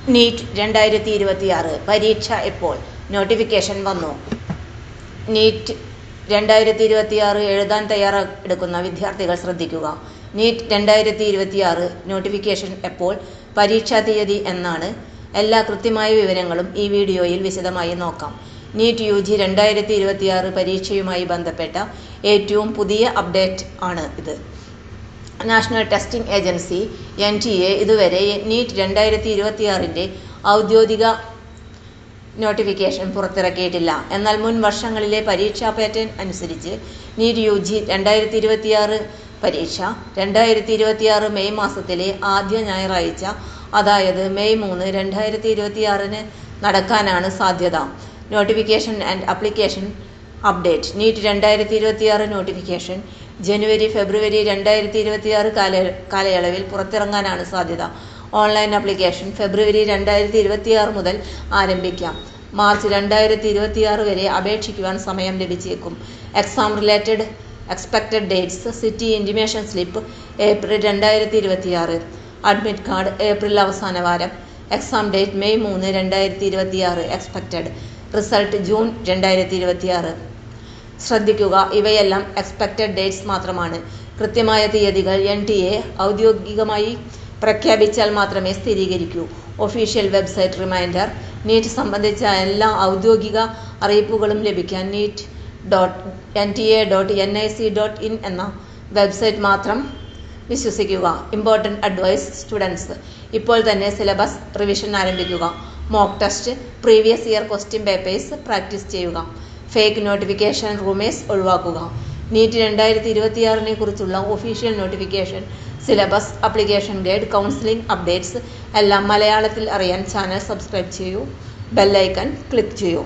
NEET 2026 പരീക്ഷ എപ്പോൾ? Notification വന്നു. നീറ്റ് 2026 എഴുതാൻ തയ്യാറെടുക്കുന്ന വിദ്യാർത്ഥികൾ ശ്രദ്ധിക്കുക. നീറ്റ് 2026 നോട്ടിഫിക്കേഷൻ എപ്പോൾ? പരീക്ഷാ തീയതി എന്നാണ്. എല്ലാ കൃത്യമായ വിവരങ്ങളും ഈ വീഡിയോയിൽ വിശദമായി നോക്കാം. നീറ്റ് UG 2026 പരീക്ഷയുമായി ബന്ധപ്പെട്ട ഏറ്റവും പുതിയ അപ്ഡേറ്റ് ആണ് ഇത്. നാഷണൽ ടെസ്റ്റിംഗ് ഏജൻസി NTA ഇതുവരെ നീറ്റ് 2026ന്റെ ഔദ്യോഗിക നോട്ടിഫിക്കേഷൻ പുറത്തിറക്കിയിട്ടില്ല. എന്നാൽ മുൻ വർഷങ്ങളിലെ പരീക്ഷാ പാറ്റേൺ അനുസരിച്ച് നീറ്റ് UG 2026 പരീക്ഷ 2026 മെയ് മാസത്തിലെ ആദ്യ ഞായറാഴ്ച, അതായത് മെയ് 3, 2026 നടക്കാനാണ് സാധ്യത. Notification and application update. NEET 2026 notification ജനുവരി-ഫെബ്രുവരി 2026 കാലയളവിൽ പുറത്തിറങ്ങാനാണ് സാധ്യത. ഓൺലൈൻ ആപ്ലിക്കേഷൻ ഫെബ്രുവരി 2026 മുതൽ ആരംഭിക്കാം. മാർച്ച് 2026 വരെ അപേക്ഷിക്കുവാൻ സമയം ലഭിച്ചേക്കും. Exam related expected dates. City intimation slip April 2026. Admit card April അവസാന വാരം. Exam date May 3, 2026. Expected result June 2026. ശ്രദ്ധിക്കുക, ഇവയെല്ലാം എക്സ്പെക്റ്റഡ് ഡേറ്റ്സ് മാത്രമാണ്. കൃത്യമായ തീയതികൾ NTA ഔദ്യോഗികമായി പ്രഖ്യാപിച്ചാൽ മാത്രമേ സ്ഥിരീകരിക്കൂ. Official website reminder. നീറ്റ് സംബന്ധിച്ച എല്ലാ ഔദ്യോഗിക അറിയിപ്പുകളും ലഭിക്കാൻ neet.nta.nic.in എന്ന വെബ്സൈറ്റ് മാത്രം വിശ്വസിക്കുക. Important advice students. ഇപ്പോൾ തന്നെ സിലബസ് റിവിഷൻ ആരംഭിക്കുക. Mock test, previous year question papers practice ചെയ്യുക. ഫേക്ക് നോട്ടിഫിക്കേഷൻ റൂമേഴ്സ് ഒഴിവാക്കുക. നീറ്റ് 2026 കുറിച്ചുള്ള official notification, syllabus, application guide, counselling updates എല്ലാം മലയാളത്തിൽ അറിയാൻ ചാനൽ സബ്സ്ക്രൈബ് ചെയ്യൂ. ബെല്ലൈക്കൺ ക്ലിക്ക് ചെയ്യൂ.